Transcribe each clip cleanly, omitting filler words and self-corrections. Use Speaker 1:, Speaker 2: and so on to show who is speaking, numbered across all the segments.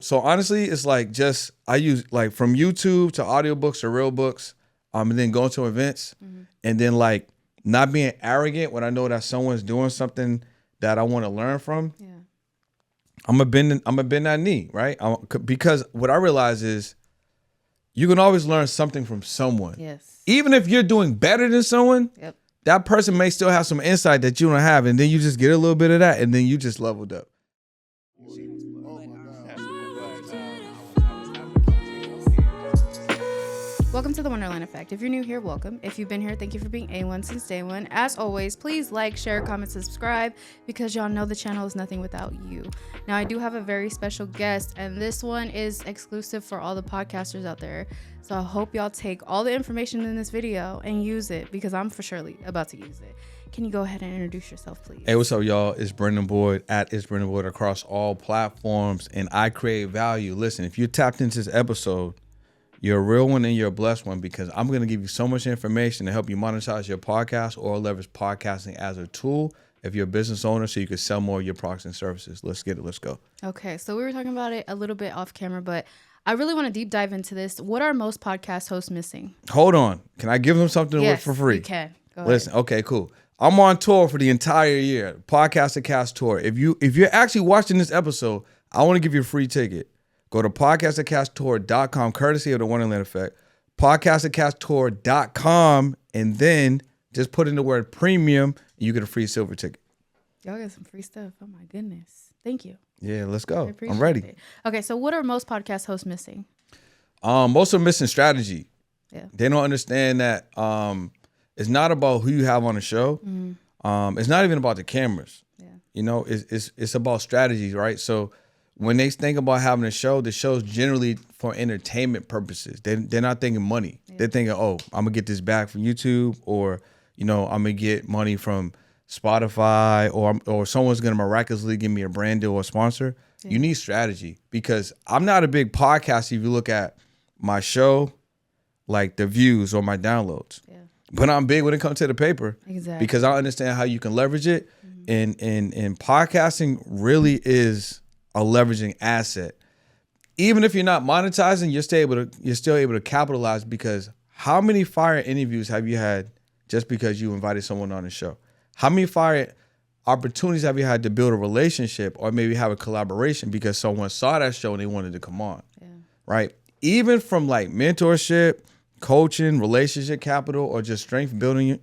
Speaker 1: So honestly, it's like just I use like from YouTube to audiobooks to real books, and then going to events, and then like not being arrogant when I know that someone's doing something that I want to learn from.
Speaker 2: Yeah.
Speaker 1: I'm gonna bend that knee, right? Because what I realize is you can always learn something from someone.
Speaker 2: Yes.
Speaker 1: Even if you're doing better than someone,
Speaker 2: Yep.
Speaker 1: that person may still have some insight that you don't have, and then you just get a little bit of that, and then you just leveled up.
Speaker 2: Welcome to the Wonderland Effect. If you're new here, welcome. If you've been here, thank you for being A1 since day one. As always, please like, share, comment, subscribe, because y'all know the channel is nothing without you. Now, I do have a very special guest, and this one is exclusive for all the podcasters out there. So I hope y'all take all the information in this video and use it, because I'm for surely about to use it. Can you go ahead and introduce yourself, please?
Speaker 1: Hey, what's up, y'all? It's Brendan Boyd at It's Brendan Boyd across all platforms, and I create value. Listen, if you tapped into this episode, you're a real one and you're a blessed one, because I'm going to give you so much information to help you monetize your podcast or leverage podcasting as a tool if you're a business owner so you can sell more of your products and services. Let's get it. Let's go.
Speaker 2: Okay, so we were talking about it a little bit off camera, but I really want to deep dive into this. What are most podcast hosts missing?
Speaker 1: Hold on. Can I give them something to work for free?
Speaker 2: You can. Go
Speaker 1: Listen,
Speaker 2: ahead.
Speaker 1: okay, cool. I'm on tour for the entire year, Podcast to Cast tour. If you're actually watching this episode, I want to give you a free ticket. Go to podcasttocasttour.com, courtesy of the Wonderland Effect. Podcasttocasttour.com, and then just put in the word premium, and you get a free silver ticket.
Speaker 2: Y'all got some free stuff. Oh my goodness. Thank you.
Speaker 1: Yeah, let's go.
Speaker 2: I appreciate
Speaker 1: I'm ready.
Speaker 2: it. Okay, so what are most podcast hosts missing?
Speaker 1: Most of them missing strategy.
Speaker 2: Yeah.
Speaker 1: They don't understand that it's not about who you have on the show. It's not even about the cameras.
Speaker 2: Yeah.
Speaker 1: You know, it's about strategies, right? So when they think about having a show, the show's generally for entertainment purposes. They're not thinking money. Yeah. They're thinking, oh, I'm gonna get this back from YouTube, or I'm gonna get money from Spotify, or someone's gonna miraculously give me a brand deal or sponsor. Yeah. You need strategy, because I'm not a big podcast if you look at my show, like the views or my downloads. Yeah. But I'm big when it comes to the paper.
Speaker 2: Exactly.
Speaker 1: Because I understand how you can leverage it. And podcasting really is a leveraging asset. Even if you're not monetizing, you're still able to capitalize, because how many fire interviews have you had just because you invited someone on the show? How many fire opportunities have you had to build a relationship or maybe have a collaboration because someone saw that show and they wanted to come on? Yeah. Right? Even from like mentorship, coaching, relationship capital, or just strength building,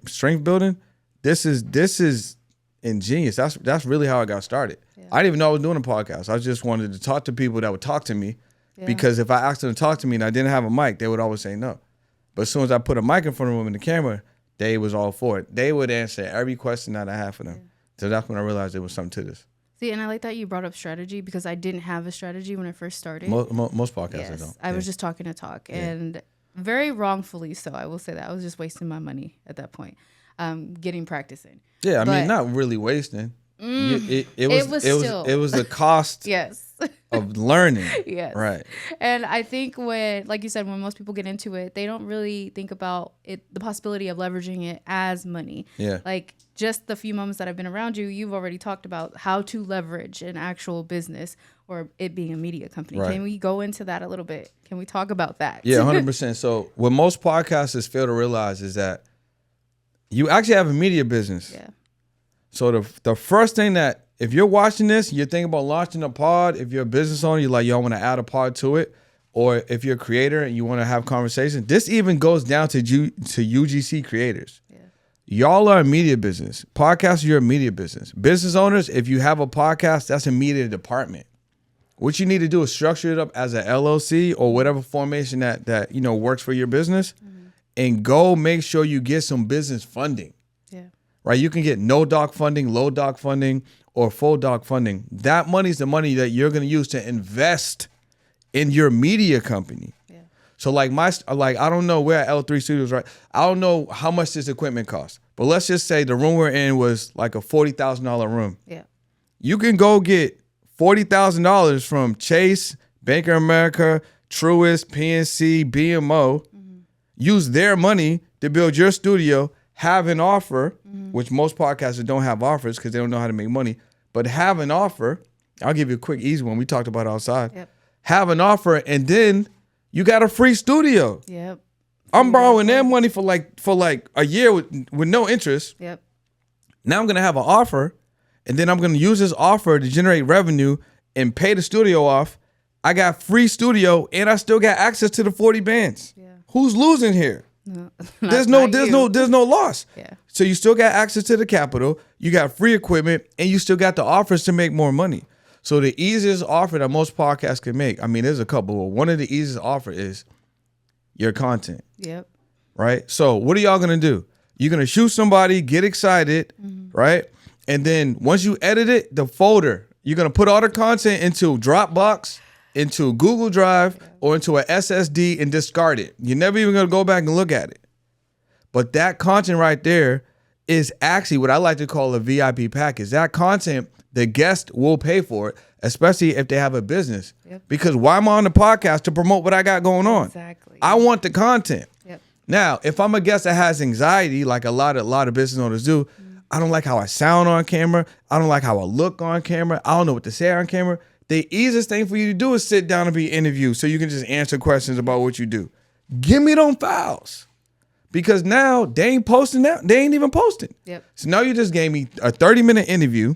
Speaker 1: this is ingenious. That's really how I got started. Yeah. I didn't even know I was doing a podcast. I just wanted to talk to people that would talk to me, because if I asked them to talk to me and I didn't have a mic, they would always say no. But as soon as I put a mic in front of them and the camera, they was all for it. They would answer every question that I had for them. Yeah. So that's when I realized there was something to this.
Speaker 2: See, and I like that you brought up strategy, because I didn't have a strategy when I first started.
Speaker 1: Most podcasts don't.
Speaker 2: I was just talking to talk, and very wrongfully so. I will say that I was just wasting my money at that point, getting practicing.
Speaker 1: Yeah, I mean, not really wasting. It was the cost.
Speaker 2: Yes.
Speaker 1: Of learning.
Speaker 2: Yes.
Speaker 1: Right.
Speaker 2: And I think when, like you said, when most people get into it, they don't really think about it, the possibility of leveraging it as money. Yeah. Like just the few moments that I've been around you, you've already talked about how to leverage an actual business, or it being a media company. Right. Can we go into that a little bit? Can we talk about that?
Speaker 1: Yeah, 100%. So what most podcasters fail to realize is that you actually have a media business. Yeah. So the first thing that, if you're watching this, you're thinking about launching a pod. If you're a business owner, you're like, yo, I want to add a pod to it. Or if you're a creator and you want to have conversations, this even goes down to UGC creators. Yeah. Y'all are a media business. Podcasters, you're a media business. Business owners, if you have a podcast, that's a media department. What you need to do is structure it up as an LLC or whatever formation that works for your business, and go make sure you get some business funding. Yeah. Right? You can get no doc funding, low doc funding, or full doc funding. That money is the money that you're going to use to invest in your media company. Yeah. So like I don't know, we're at L3 Studios, right? I don't know how much this equipment costs, but let's just say the room we're in was like a $40,000 room. Yeah. You can go get $40,000 from Chase, Bank of America, Truist, PNC, BMO, use their money to build your studio, have an offer, which most podcasters don't have offers because they don't know how to make money, but have an offer. I'll give you a quick, easy one. We talked about outside. Yep. have an offer, and then you got a free studio.
Speaker 2: Yep.
Speaker 1: I'm borrowing their money for like a year with no interest.
Speaker 2: Yep.
Speaker 1: Now I'm gonna have an offer, and then I'm gonna use this offer to generate revenue and pay the studio off. I got free studio, and I still got access to the 40 bands. Yeah. Who's losing here?
Speaker 2: No,
Speaker 1: there's no loss.
Speaker 2: Yeah.
Speaker 1: So you still got access to the capital, you got free equipment, and you still got the offers to make more money. So the easiest offer that most podcasts can make, I mean, there's a couple, but one of the easiest offer is your content.
Speaker 2: Yep.
Speaker 1: Right? So what are y'all gonna do? You're gonna shoot somebody, get excited, right? And then once you edit it, the folder, you're gonna put all the content into Dropbox, into Google Drive, or into an SSD and discard it. You're never even gonna go back and look at it. But that content right there is actually what I like to call a VIP package. That content, the guest will pay for it, especially if they have a business. Yep. Because why am I on the podcast? To promote what I got going on.
Speaker 2: Exactly.
Speaker 1: I want the content.
Speaker 2: Yep.
Speaker 1: Now, if I'm a guest that has anxiety, like a lot of business owners do, I don't like how I sound on camera. I don't like how I look on camera. I don't know what to say on camera. The easiest thing for you to do is sit down and be interviewed so you can just answer questions about what you do. Give me them files. Because now they ain't posting that. They ain't even posting. Yep. So now you just gave me a 30-minute interview.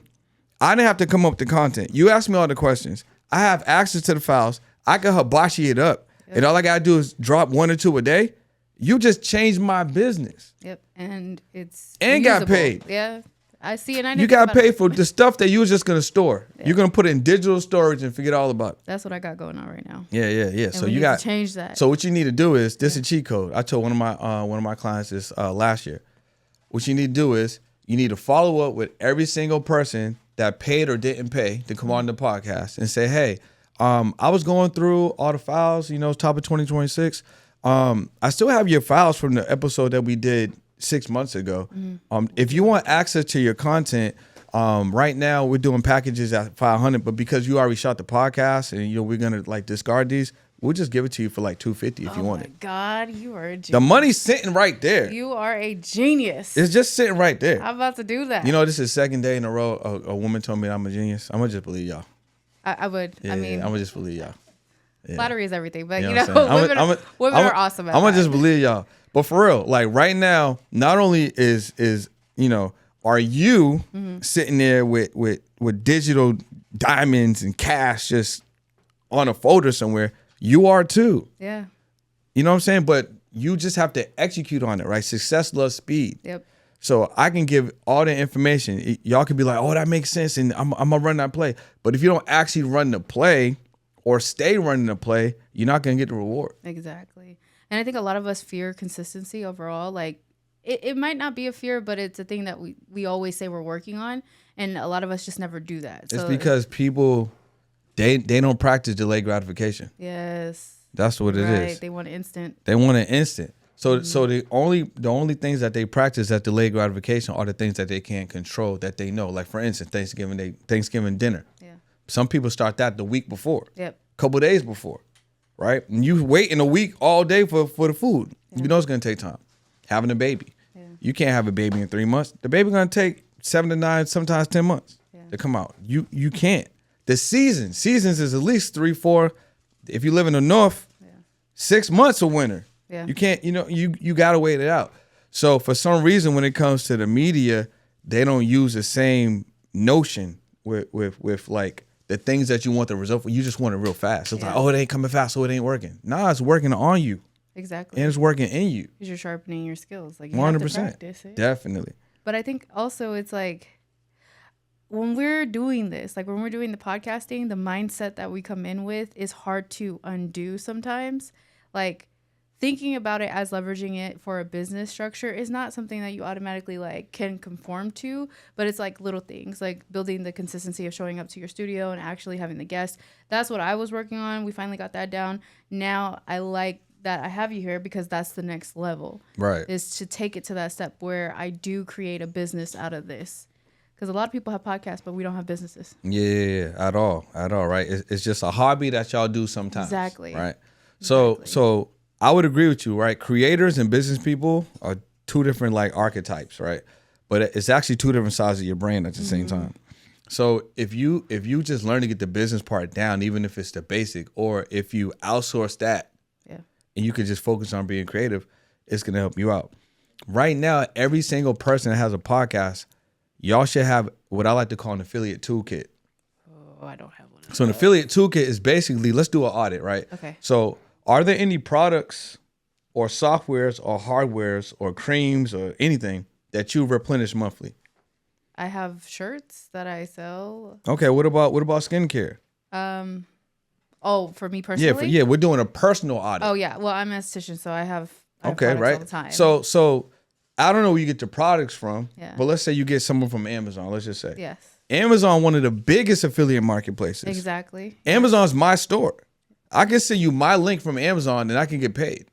Speaker 1: I didn't have to come up with the content. You asked me all the questions. I have access to the files. I can hibachi it up. Yep. And all I got to do is drop 1 or 2 a day. You just changed my business.
Speaker 2: Yep. And it's
Speaker 1: and
Speaker 2: usable.
Speaker 1: Got paid.
Speaker 2: Yeah. I see it.
Speaker 1: You got paid for the stuff that you was just gonna store. Yeah. You're gonna put it in digital storage and forget all about it.
Speaker 2: That's what I got going on right now.
Speaker 1: Yeah.
Speaker 2: And
Speaker 1: so
Speaker 2: we
Speaker 1: you got
Speaker 2: to change that.
Speaker 1: So what you need to do is this is a cheat code. I told one of my clients this last year. What you need to do is you need to follow up with every single person that paid or didn't pay to come on the podcast and say, hey, I was going through all the files, top of 2026. I still have your files from the episode that we did 6 months ago. If you want access to your content, right now we're doing packages at $500, but because you already shot the podcast and we're gonna like discard these, we'll just give it to you for like $250 if you want it. Oh my
Speaker 2: God, you are a genius.
Speaker 1: The money's sitting right there.
Speaker 2: You are a genius.
Speaker 1: It's just sitting right there.
Speaker 2: I'm about to do that.
Speaker 1: This is the second day in a row a woman told me I'm a genius. I'm gonna just believe y'all.
Speaker 2: I would.
Speaker 1: Yeah, I'm gonna just believe y'all.
Speaker 2: Yeah. Flattery is everything, but
Speaker 1: women
Speaker 2: are awesome at
Speaker 1: I'm gonna just believe y'all. But for real, like right now, not only is are you sitting there with digital diamonds and cash just on a folder somewhere, you are too.
Speaker 2: Yeah.
Speaker 1: You know what I'm saying? But you just have to execute on it, right? Success loves speed.
Speaker 2: Yep.
Speaker 1: So I can give all the information. Y'all could be like, oh, that makes sense, and I'm gonna run that play. But if you don't actually run the play or stay running the play, you're not gonna get the reward.
Speaker 2: Exactly. And I think a lot of us fear consistency overall. Like it might not be a fear, but it's a thing that we always say we're working on. And a lot of us just never do that.
Speaker 1: It's because people, they don't practice delayed gratification.
Speaker 2: Yes.
Speaker 1: That's what it is.
Speaker 2: They want instant.
Speaker 1: They want an instant. So so the only things that they practice that delayed gratification are the things that they can't control, that they know. Like for instance, Thanksgiving dinner. Yeah. Some people start that the week before.
Speaker 2: Yep.
Speaker 1: Couple days before. Right? And you wait in a week all day for the food. Yeah. You know it's gonna take time. Having a baby. Yeah. You can't have a baby in 3 months. The baby gonna take 7 to 9, sometimes 10 months to come out. You can't. The seasons is at least 3, 4. If you live in the north, 6 months of winter. Yeah. You can't, you gotta wait it out. So for some reason when it comes to the media, they don't use the same notion with like the things that you want the result for. You just want it real fast. It's like, oh, it ain't coming fast, so it ain't working. Nah, it's working on you.
Speaker 2: Exactly.
Speaker 1: And it's working in you.
Speaker 2: Because you're sharpening your skills. Like you 100%. Have to practice it.
Speaker 1: Definitely.
Speaker 2: But I think also it's like when we're doing this, like when we're doing the podcasting, the mindset that we come in with is hard to undo sometimes. Like thinking about it as leveraging it for a business structure is not something that you automatically like can conform to, but it's like little things like building the consistency of showing up to your studio and actually having the guests. That's what I was working on. We finally got that down. Now I like that I have you here because that's the next level. Right. Is to take it to that step where I do create a business out of this. Because a lot of people have podcasts, but we don't have businesses. Yeah,
Speaker 1: at all, right? It's just a hobby that y'all do sometimes.
Speaker 2: Exactly.
Speaker 1: Right. So I would agree with you, right? Creators and business people are two different like archetypes, right? But it's actually two different sides of your brain at the same time. So if you just learn to get the business part down, even if it's the basic, or if you outsource that, and you can just focus on being creative, it's gonna help you out. Right now, every single person that has a podcast, y'all should have what I like to call an affiliate toolkit.
Speaker 2: Oh, I don't have one.
Speaker 1: So an affiliate toolkit is basically, let's do an audit, right?
Speaker 2: Okay.
Speaker 1: So are there any products or softwares or hardwares or creams or anything that you replenish monthly?
Speaker 2: I have shirts that I sell.
Speaker 1: Okay, what about skincare?
Speaker 2: For me personally?
Speaker 1: Yeah, we're doing a personal audit.
Speaker 2: Oh yeah, well I'm an esthetician, so I have
Speaker 1: okay, right.
Speaker 2: All the time.
Speaker 1: So I don't know where you get your products from,
Speaker 2: yeah.
Speaker 1: But let's say you get someone from Amazon. Let's just say,
Speaker 2: yes,
Speaker 1: Amazon, one of the biggest affiliate marketplaces.
Speaker 2: Exactly.
Speaker 1: Amazon's my store. I can send you my link from Amazon, and I can get paid.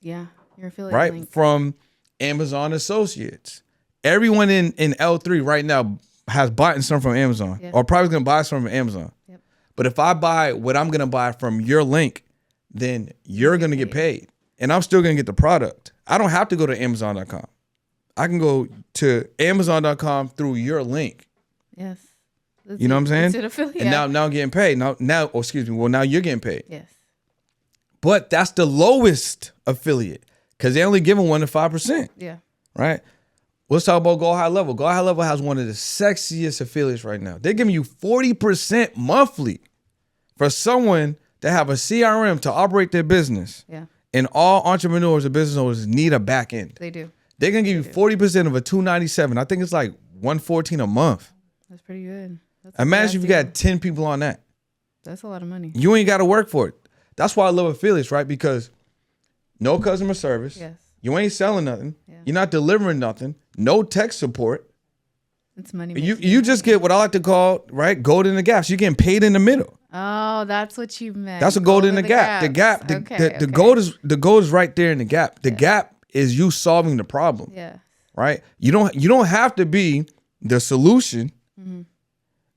Speaker 2: Yeah, your affiliate
Speaker 1: right
Speaker 2: link.
Speaker 1: From Amazon Associates. Everyone in L3 right now has bought something from Amazon, or probably gonna buy something from Amazon.
Speaker 2: Yep.
Speaker 1: But if I buy what I'm gonna buy from your link, then you're gonna get paid, and I'm still gonna get the product. I don't have to go to Amazon.com. I can go to Amazon.com through your link.
Speaker 2: Yes.
Speaker 1: You know what I'm saying?
Speaker 2: It's an affiliate.
Speaker 1: And now I'm getting paid. Now, now you're getting paid.
Speaker 2: Yes.
Speaker 1: But that's the lowest affiliate because they only giving 1 to 5%.
Speaker 2: Yeah.
Speaker 1: Right. Let's talk about Go High Level. Go High Level has one of the sexiest affiliates right now. They're giving you 40% monthly for someone to have a CRM to operate their business.
Speaker 2: Yeah.
Speaker 1: And all entrepreneurs and business owners need a back end.
Speaker 2: They do.
Speaker 1: They're gonna give you 40% of a $297. I think it's like $114 a month.
Speaker 2: That's pretty good.
Speaker 1: Imagine if you got 10 people on that.
Speaker 2: That's a lot of money.
Speaker 1: You ain't got to work for it. That's why I love affiliates, right? Because no customer service.
Speaker 2: Yes.
Speaker 1: You ain't selling nothing.
Speaker 2: Yeah.
Speaker 1: You're not delivering nothing. No tech support.
Speaker 2: It's money.
Speaker 1: You just get what I like to call, right, gold in the gap. So you're getting paid in the middle.
Speaker 2: Oh, that's what you meant.
Speaker 1: That's a gold in the gap. The gold is right there in the gap. The gap is you solving the problem.
Speaker 2: Yeah.
Speaker 1: Right? You don't have to be the solution. Mm-hmm.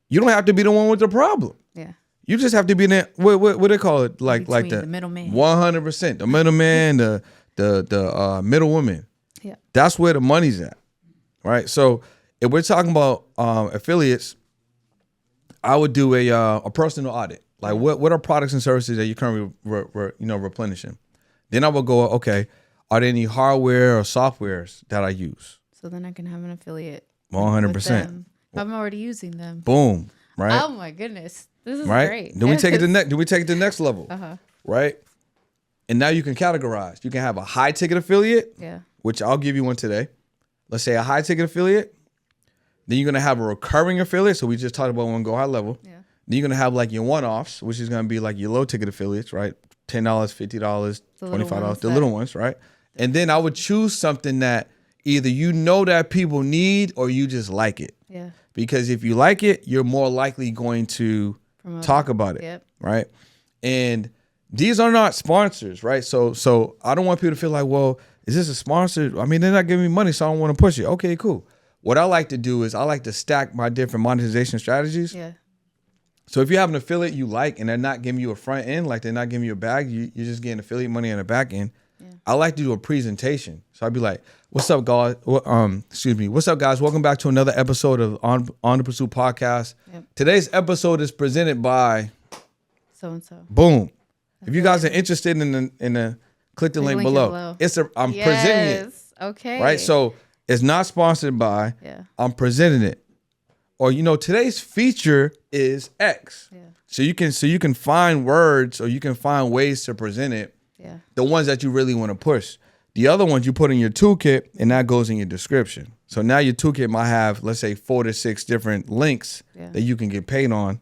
Speaker 1: You don't have to be the one with the problem.
Speaker 2: Yeah.
Speaker 1: You just have to be there. What they call it? Like the
Speaker 2: middleman.
Speaker 1: 100%. The middleman, the middle woman.
Speaker 2: Yeah.
Speaker 1: That's where the money's at. Right? So if we're talking about affiliates, I would do a personal audit. Like what are products and services that you currently replenishing? Then I would go, okay, are there any hardware or softwares that I use?
Speaker 2: So then I can have an affiliate.
Speaker 1: 100%.
Speaker 2: I'm already using them.
Speaker 1: Boom. Right.
Speaker 2: Oh my goodness. This is
Speaker 1: right?
Speaker 2: great.
Speaker 1: Do we take it to the next level?
Speaker 2: Uh-huh.
Speaker 1: Right? And now you can categorize. You can have a high ticket affiliate, which I'll give you one today. Let's say a high ticket affiliate. Then you're gonna have a recurring affiliate. So we just talked about one Go High Level. Yeah. Then you're gonna have like your one-offs, which is gonna be like your low ticket affiliates, right? $10, $50, $25, the little ones, right? And then I would choose something that either you know that people need or you just like it. Yeah. Because if you like it, you're more likely going to talk about it, right? And these are not sponsors, right? So I don't want people to feel like, well, is this a sponsor? I mean, they're not giving me money, so I don't want to push it. Okay, cool. What I like to do is I like to stack my different monetization strategies. Yeah. So if you have an affiliate you like and they're not giving you a front end, like they're not giving you a bag, you're just getting affiliate money on the back end. Yeah. I like to do a presentation. So I'd be like, what's up, guys? What's up, guys? Welcome back to another episode of On the Pursuit podcast. Yep. Today's episode is presented by
Speaker 2: so-and-so.
Speaker 1: Boom. If you guys are interested in the click the link below. I'm presenting it.
Speaker 2: Okay.
Speaker 1: Right? So it's not sponsored by. Yeah. I'm presenting it. Or today's feature is X. Yeah. So you can find words or you can find ways to present it. Yeah. The ones that you really want to push. The other ones you put in your toolkit and that goes in your description. So now your toolkit might have, let's say, 4 to 6 different links that you can get paid on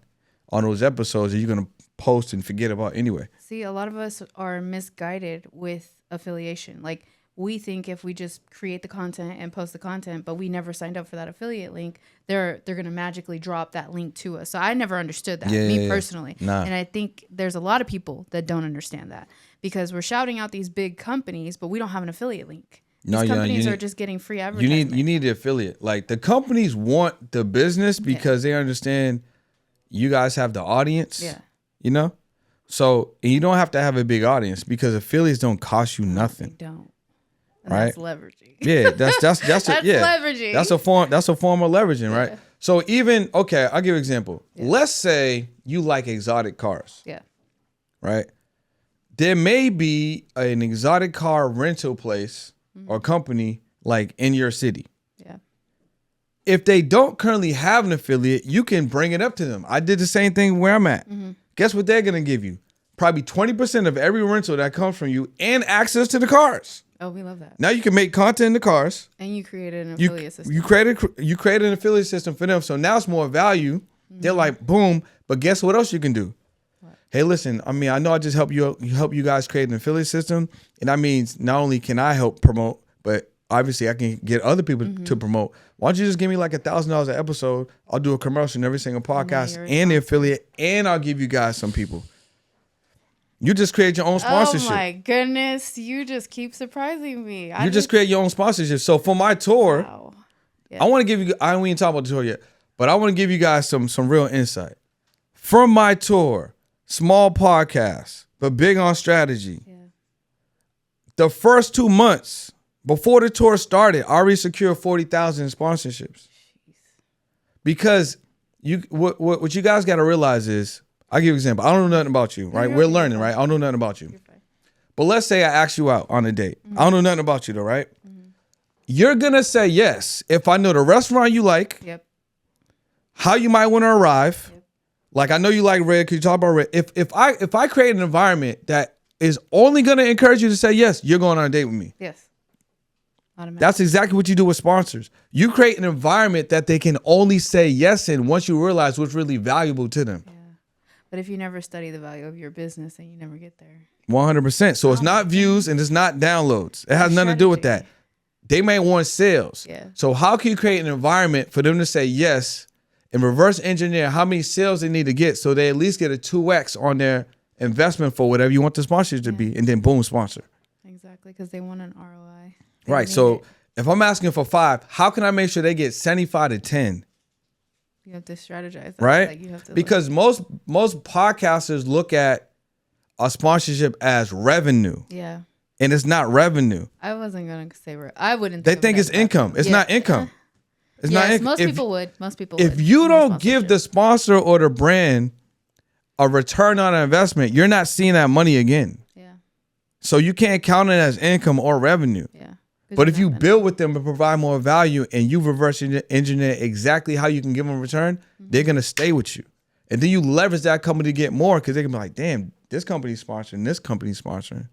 Speaker 1: those episodes that you're going to post and forget about anyway.
Speaker 2: See, a lot of us are misguided with affiliation. Like we think if we just create the content and post the content, but we never signed up for that affiliate link, they're going to magically drop that link to us. So I never understood that, personally. Nah. And I think there's a lot of people that don't understand that because we're shouting out these big companies, but we don't have an affiliate link. These companies are just getting free advertisement.
Speaker 1: You need the affiliate. Like the companies want the business because they understand you guys have the audience. Yeah. So you don't have to have a big audience because affiliates don't cost you nothing.
Speaker 2: They don't. And
Speaker 1: right?
Speaker 2: That's leveraging.
Speaker 1: Yeah, that's leveraging. That's a form of leveraging, right? So even, okay, I'll give you an example. Yeah. Let's say you like exotic cars.
Speaker 2: Yeah.
Speaker 1: Right? There may be an exotic car rental place or company like in your city.
Speaker 2: Yeah.
Speaker 1: If they don't currently have an affiliate, you can bring it up to them. I did the same thing where I'm at. Guess what they're going to give you? Probably 20% of every rental that comes from you and access to the cars.
Speaker 2: Oh, we love that.
Speaker 1: Now you can make content in the cars.
Speaker 2: And you created an affiliate system.
Speaker 1: You created an affiliate system for them. So now it's more value. They're like, boom. But guess what else you can do? What? Hey, listen, I mean, I know I just help you guys create an affiliate system. And that means not only can I help promote, but obviously I can get other people to promote. Why don't you just give me like $1,000 an episode? I'll do a commercial in every single podcast and the affiliate, and I'll give you guys some people. You just create your own sponsorship.
Speaker 2: Oh my goodness. You just keep surprising me.
Speaker 1: You just create your own sponsorship. So for my tour,
Speaker 2: wow. Yeah.
Speaker 1: I want to give you, I don't even talk about the tour yet, but I want to give you guys some real insight. From my tour, small podcast, but big on strategy. Yeah. The first 2 months before the tour started, I already secured 40,000 in sponsorships. Jeez. Because what you guys got to realize is, I'll give you an example. I don't know nothing about you, right? We're learning, right? I don't know nothing about you. But let's say I ask you out on a date. I don't know nothing about you though, right? You're going to say yes if I know the restaurant you like, how you might want to arrive. Like I know you like red. Could you talk about red? If I create an environment that is only going to encourage you to say yes, you're going on a date with me.
Speaker 2: Yes.
Speaker 1: That's exactly what you do with sponsors. You create an environment that they can only say yes in once you realize what's really valuable to them. Yeah.
Speaker 2: But if you never study the value of your business, then you never get there.
Speaker 1: 100%. So it's not views and it's not downloads. It has nothing to do with that. They may want sales.
Speaker 2: Yeah.
Speaker 1: So how can you create an environment for them to say yes and reverse engineer how many sales they need to get so they at least get a 2x on their investment for whatever you want the sponsorship to be, and then boom, sponsor.
Speaker 2: Exactly, because they want an ROI.
Speaker 1: Right. So if I'm asking for 5, how can I make sure they get 75 to 10?
Speaker 2: You have to strategize.
Speaker 1: Right?
Speaker 2: Like you have to
Speaker 1: because most podcasters look at a sponsorship as revenue.
Speaker 2: Yeah.
Speaker 1: And it's not revenue.
Speaker 2: I wasn't going to say I wouldn't.
Speaker 1: They think it's income. It's not income. It's not income.
Speaker 2: Most people would. Most people
Speaker 1: would. If you don't give the sponsor or the brand a return on an investment, you're not seeing that money again. Yeah. So you can't count it as income or revenue. Yeah. But if you build with them and provide more value and you reverse engineer exactly how you can give them a return, they're going to stay with you. And then you leverage that company to get more because they can be like, damn, this company's sponsoring, this company's sponsoring.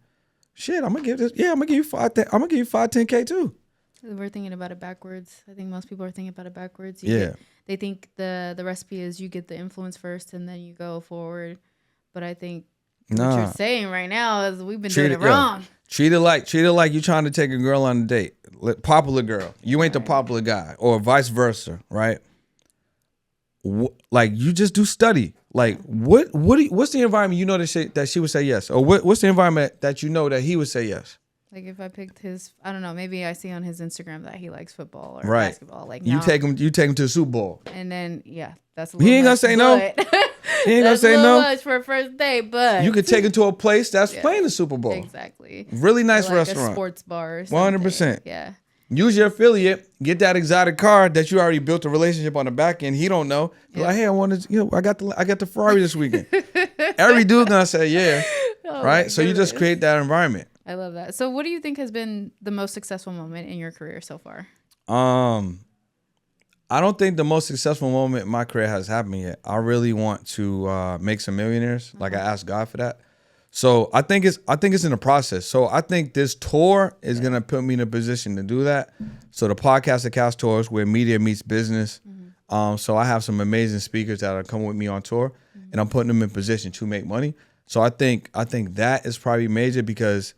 Speaker 1: Shit, I'm going to give this. Yeah, I'm going to give you I'm going to give you 5, 10K too.
Speaker 2: We're thinking about it backwards. I think most people are thinking about it backwards. They think the recipe is you get the influence first and then you go forward. But I think what you're saying right now is we've been doing it wrong.
Speaker 1: Treat it like you're trying to take a girl on a date. Popular girl. You ain't the popular guy, or vice versa, right? Like you just do study. Like what's the environment you know that she would say yes, or what's the environment that you know that he would say yes?
Speaker 2: Like if I picked I don't know, maybe I see on his Instagram that he likes football or basketball. Like
Speaker 1: you take him to the Super Bowl,
Speaker 2: and then that's a
Speaker 1: he ain't gonna say no. He ain't gonna say no.
Speaker 2: Much for a first date, but
Speaker 1: you could take him to a place that's playing the Super Bowl.
Speaker 2: Exactly.
Speaker 1: Really nice
Speaker 2: like
Speaker 1: restaurant.
Speaker 2: A sports bar.
Speaker 1: 100%.
Speaker 2: Yeah.
Speaker 1: Use your affiliate. Get that exotic car that you already built a relationship on the back end. He don't know. Like, hey, I wanted, I got the Ferrari this weekend. Every dude gonna say yeah, right? So you just create that environment.
Speaker 2: I love that. So, what do you think has been the most successful moment in your career so far?
Speaker 1: I don't think the most successful moment in my career has happened yet. I really want to make some millionaires. Like I asked God for that. So I think it's in the process. So I think this tour is gonna put me in a position to do that. So the podcast of Cast Tours, where media meets business. So I have some amazing speakers that are coming with me on tour, and I'm putting them in position to make money. So I think that is probably major because,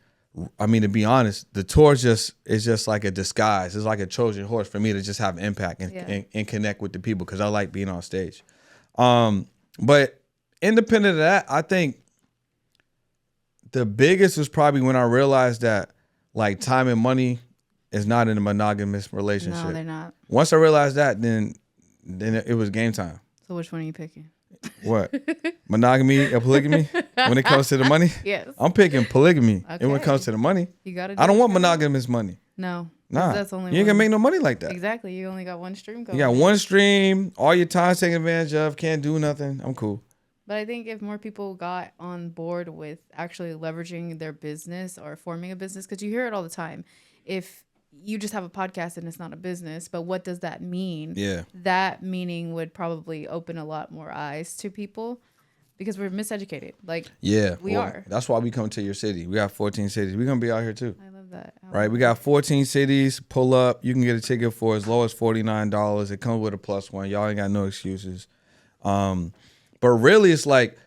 Speaker 1: I mean, to be honest, the tour is just like a disguise. It's like a Trojan horse for me to just have impact and connect with the people because I like being on stage. But independent of that, I think the biggest was probably when I realized that like time and money is not in a monogamous relationship.
Speaker 2: No, they're not.
Speaker 1: Once I realized that, then it was game time.
Speaker 2: So which one are you picking?
Speaker 1: What? Monogamy or polygamy? When it comes to the money?
Speaker 2: Yes.
Speaker 1: I'm picking polygamy. Okay. And when it comes to the money,
Speaker 2: you gotta.
Speaker 1: I don't want monogamous money.
Speaker 2: No.
Speaker 1: Nah,
Speaker 2: that's only
Speaker 1: you ain't gonna make no money like that.
Speaker 2: Exactly. You only got one stream going.
Speaker 1: You got one stream. All your time's taken advantage of. Can't do nothing. I'm cool.
Speaker 2: But I think if more people got on board with actually leveraging their business or forming a business, because you hear it all the time. If you just have a podcast and it's not a business, but what does that mean?
Speaker 1: Yeah.
Speaker 2: That meaning would probably open a lot more eyes to people. Because we're miseducated. We are.
Speaker 1: That's why we come to your city. We got 14 cities. We're going to be out here too.
Speaker 2: I love that.
Speaker 1: Right? We got 14 cities. Pull up. You can get a ticket for as low as $49. It comes with a +1. Y'all ain't got no excuses. But really, it's like,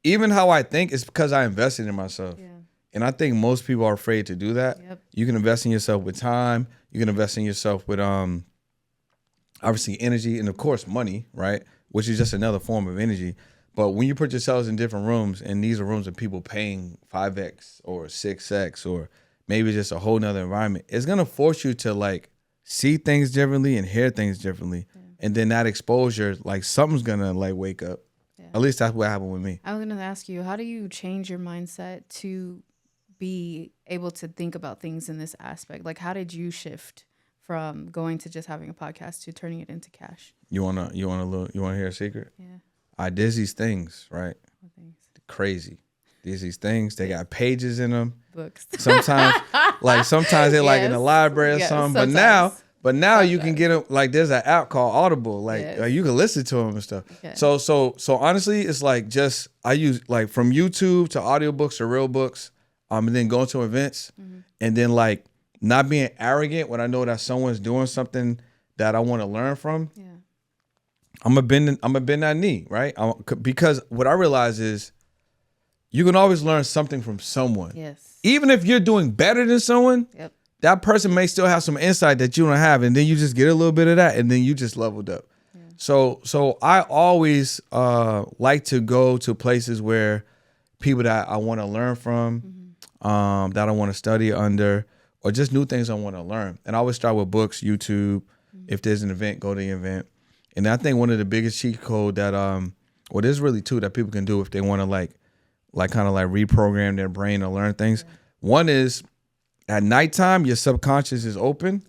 Speaker 1: even how I think is because I invested in myself. Yeah. And I think most people are afraid to do that. Yep. You can invest in yourself with time. You can invest in yourself with, obviously, energy and, of course, money, right? Which is just another form of energy. But when you put yourselves in different rooms, and these are rooms of people paying 5X or 6X or maybe just a whole nother environment, it's going to force you to like see things differently and hear things differently. Yeah. And then that exposure, like something's going to like wake up. Yeah. At least that's what happened with me.
Speaker 2: I was going to ask you, how do you change your mindset to be able to think about things in this aspect? Like, how did you shift from going to just having a podcast to turning it into cash?
Speaker 1: You wanna hear a secret?
Speaker 2: Yeah.
Speaker 1: I did these things, right?
Speaker 2: What things?
Speaker 1: Crazy. These things, they got pages in them.
Speaker 2: Books.
Speaker 1: Sometimes they're like in the library or something. Sometimes. But now you can get them, like there's an app called Audible. Like you can listen to them and stuff. Okay. So honestly, it's like just, I use like from YouTube to audiobooks to real books, and then going to events, and then like not being arrogant when I know that someone's doing something that I want to learn from. Yeah. I'm gonna bend that knee, right? Because what I realize is you can always learn something from someone. Yes. Even if you're doing better than someone, that person may still have some insight that you don't have, and then you just get a little bit of that, and then you just leveled up. Yeah. So I always like to go to places where people that I want to learn from, that I want to study under, or just new things I want to learn. And I always start with books, YouTube. If there's an event, go to the event. And I think one of the biggest cheat code that, there's really two that people can do if they want to like kind of like reprogram their brain or learn things. Yeah. One is at nighttime, your subconscious is open.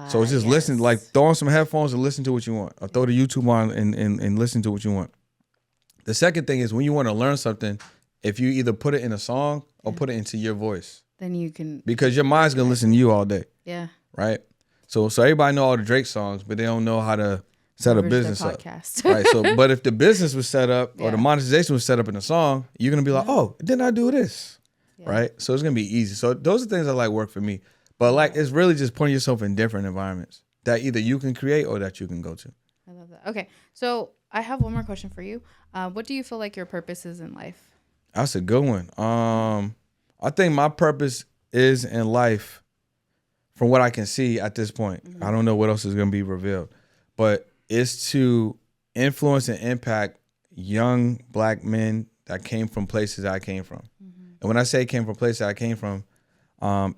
Speaker 1: So it's just listening, like throw on some headphones and listen to what you want, or throw the YouTube on and listen to what you want. The second thing is when you want to learn something, if you either put it in a song or put it into your voice,
Speaker 2: then you can,
Speaker 1: because your mind's going to listen to you all day.
Speaker 2: Yeah.
Speaker 1: Right. So everybody know all the Drake songs, but they don't know how to set a business up. Right. So, but if the business was set up or the monetization was set up in a song, you're going to be like, oh, didn't I do this? Yeah. Right. So it's going to be easy. So those are things that like work for me. But like, it's really just putting yourself in different environments that either you can create or that you can go to.
Speaker 2: I love that. Okay. So I have one more question for you. What do you feel like your purpose is in life?
Speaker 1: That's a good one. I think my purpose is in life, from what I can see at this point. I don't know what else is going to be revealed, but it's to influence and impact young Black men that came from places I came from. And when I say came from places I came from,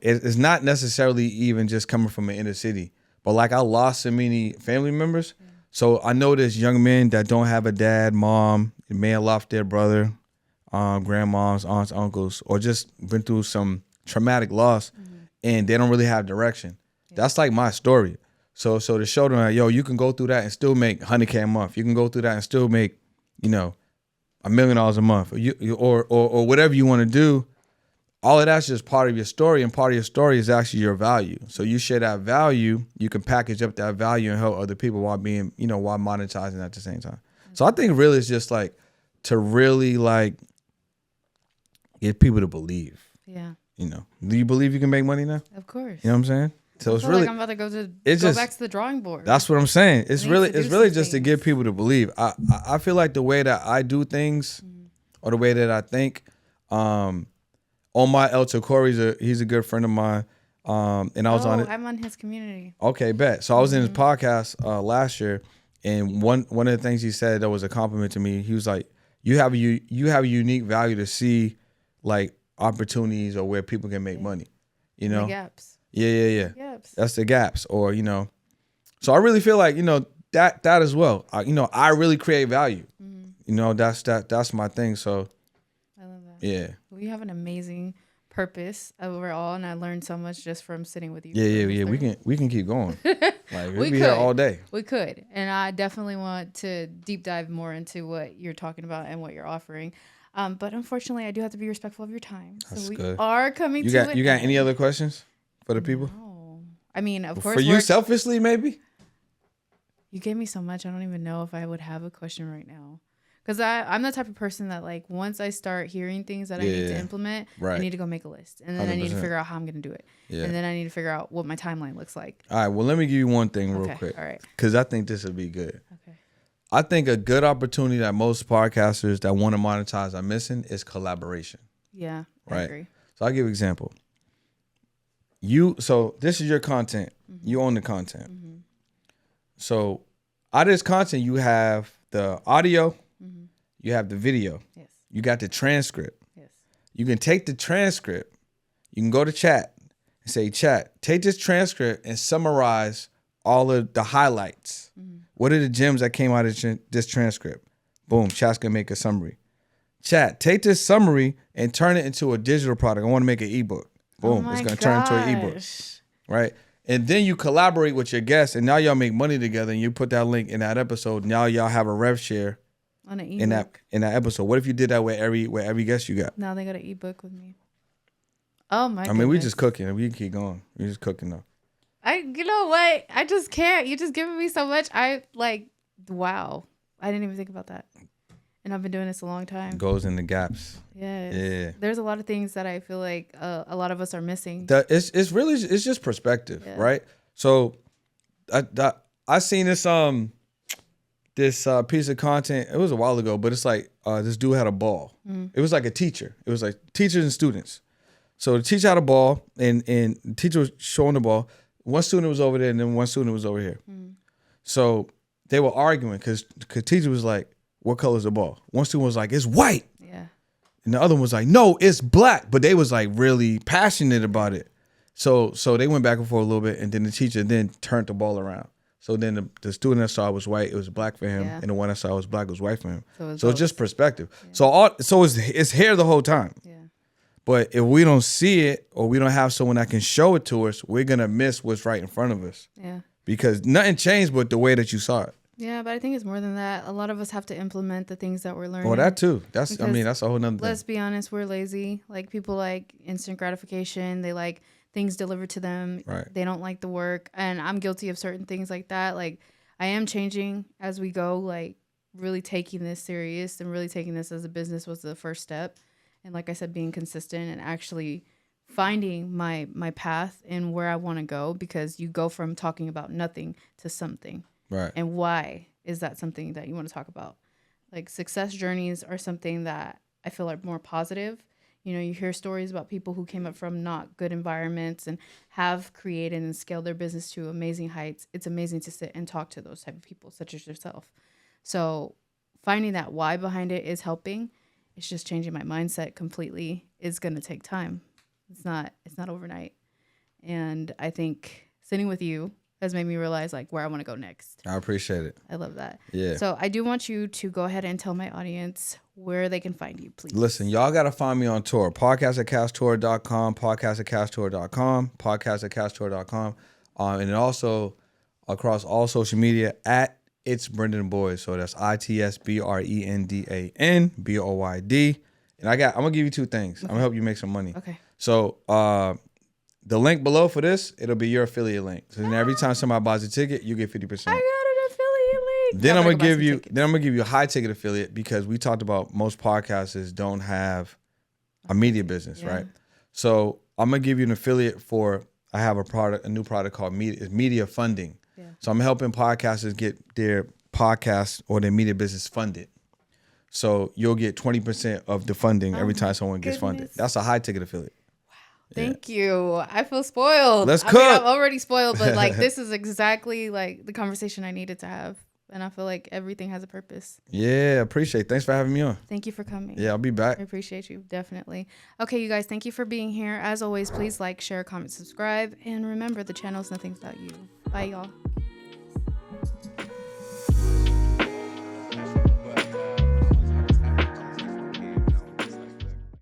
Speaker 1: it's not necessarily even just coming from an inner city, but like I lost so many family members. Yeah. So I know there's young men that don't have a dad, mom, may have lost their brother, grandmoms, aunts, uncles, or just been through some traumatic loss and they don't really have direction. Yeah. That's like my story. So to show them like, yo, you can go through that and still make $100K a month. You can go through that and still make, $1 million a month, or whatever you want to do. All of that's just part of your story, and part of your story is actually your value. So you share that value, you can package up that value and help other people while being, while monetizing at the same time. So I think really it's just like to really like get people to believe. Yeah. Do you believe you can make money now?
Speaker 2: Of course.
Speaker 1: You know what I'm saying? So it's really,
Speaker 2: like I'm about to go back to the drawing board.
Speaker 1: That's what I'm saying. It's really just to get people to believe. I feel like the way that I do things, or the way that I think, Omar El Tokori, he's a good friend of mine. And I was on it.
Speaker 2: I'm on his community.
Speaker 1: Okay, bet. So I was in his podcast last year, and one of the things he said that was a compliment to me, he was like, you have a unique value to see like opportunities or where people can make money. The
Speaker 2: gaps.
Speaker 1: Yeah. Gaps. That's the gaps, or So I really feel like that as well. I really create value. That's my thing. So
Speaker 2: I love that.
Speaker 1: Yeah.
Speaker 2: Well, you have an amazing purpose overall, and I learned so much just from sitting with you.
Speaker 1: Yeah. We can keep going. Like
Speaker 2: we
Speaker 1: be here all day.
Speaker 2: We could, and I definitely want to deep dive more into what you're talking about and what you're offering. But unfortunately, I do have to be respectful of your time.
Speaker 1: That's
Speaker 2: so we
Speaker 1: good.
Speaker 2: are coming
Speaker 1: You
Speaker 2: to
Speaker 1: got
Speaker 2: it.
Speaker 1: You got any other questions for the people?
Speaker 2: No. I mean, of course.
Speaker 1: For you selfishly, maybe?
Speaker 2: You gave me so much. I don't even know if I would have a question right now. Because I'm the type of person that, like, once I start hearing things that I need to implement, I need to go make a list. And then 100%. I need to figure out how I'm going to do it. Yeah. And then I need to figure out what my timeline looks like.
Speaker 1: All right. Well, let me give you one thing real quick.
Speaker 2: All right.
Speaker 1: Because I think this would be good.
Speaker 2: Okay.
Speaker 1: I think a good opportunity that most podcasters that want to monetize are missing is collaboration.
Speaker 2: Yeah,
Speaker 1: right?
Speaker 2: I agree.
Speaker 1: So I'll give you an example. So this is your content. Mm-hmm. You own the content. Mm-hmm. So out of this content, you have the audio, mm-hmm. you have the video. Yes. You got the transcript. Yes. You can take the transcript. You can go to chat and say, chat, take this transcript and summarize all of the highlights. Mm-hmm. What are the gems that came out of this transcript? Boom, chat's gonna make a summary. Chat, take this summary and turn it into a digital product. I want to make an ebook. Boom, it's gonna turn into an ebook, right? And then you collaborate with your guests, and now y'all make money together, and you put that link in that episode. Now y'all have a rev share
Speaker 2: on an ebook
Speaker 1: in that episode. What if you did that with every guest you got?
Speaker 2: Now they got an ebook with me. Oh my!
Speaker 1: I mean, we just cooking. We can keep going. We just cooking though.
Speaker 2: You know what? I just can't. You just giving me so much. Wow. I didn't even think about that. And I've been doing this a long time.
Speaker 1: Goes in the gaps.
Speaker 2: Yes. Yeah. There's a lot of things that I feel like a lot of us are missing.
Speaker 1: It's just perspective, right? So I seen this piece of content. It was a while ago, but it's like this dude had a ball. Mm-hmm. It was like a teacher. It was like teachers and students. So the teacher had a ball, and the teacher was showing the ball. One student was over there, and then one student was over here. Mm-hmm. So they were arguing because teacher was like, what color is the ball? One student was like, it's white. Yeah. And the other one was like, no, it's black. But they was like really passionate about it. So they went back and forth a little bit, and then the teacher then turned the ball around. So then the student I saw was white, it was black for him, and the one I saw was black, it was white for him. So it's just perspective. Yeah. So it's here the whole time. Yeah. But if we don't see it or we don't have someone that can show it to us, we're gonna miss what's right in front of us. Yeah. Because nothing changed but the way that you saw it.
Speaker 2: Yeah, but I think it's more than that. A lot of us have to implement the things that we're learning.
Speaker 1: Oh, that too. That's a whole nother thing.
Speaker 2: Let's be honest, we're lazy. Like, people like instant gratification. They like things delivered to them. Right. They don't like the work. And I'm guilty of certain things like that. Like, I am changing as we go, like really taking this serious and really taking this as a business was the first step. And like I said, being consistent and actually finding my path and where I want to go, because you go from talking about nothing to something. Right. And why is that something that you want to talk about? Like, success journeys are something that I feel are more positive. You know, you hear stories about people who came up from not good environments and have created and scaled their business to amazing heights. It's amazing to sit and talk to those type of people, such as yourself. So finding that why behind it is helping. It's just changing my mindset completely. It's going to take time. It's not overnight. And I think sitting with you has made me realize like where I want to go next.
Speaker 1: I appreciate it.
Speaker 2: I love that.
Speaker 1: Yeah.
Speaker 2: So I do want you to go ahead and tell my audience where they can find you, please.
Speaker 1: Listen, y'all got to find me on tour. Podcast@casttour.com, podcast@casttour.com, podcast@casttour.com. And then also across all social media at It's Brendan Boyd. So that's ITSBRENDAN BOYD. And I'm going to give you two things. Okay. I'm going to help you make some money.
Speaker 2: Okay.
Speaker 1: So, the link below for this, it'll be your affiliate link. So then every time somebody buys a ticket, you get 50%.
Speaker 2: I got an affiliate link.
Speaker 1: Then I'm gonna give you a high ticket affiliate, because we talked about most podcasters don't have a media business, right? So I'm gonna give you an affiliate for, I have a new product called media funding. Yeah. So I'm helping podcasters get their podcast or their media business funded. So you'll get 20% of the funding every time someone gets funded. That's a high ticket affiliate.
Speaker 2: Thank you. I feel spoiled.
Speaker 1: Let's cook.
Speaker 2: I'm already spoiled, but like this is exactly like the conversation I needed to have. And I feel like everything has a purpose.
Speaker 1: Yeah, appreciate it. Thanks for having me on.
Speaker 2: Thank you for coming.
Speaker 1: Yeah, I'll be back.
Speaker 2: I appreciate you. Definitely. Okay, you guys, thank you for being here. As always, please like, share, comment, subscribe. And remember, the channel is nothing without you. Bye, y'all.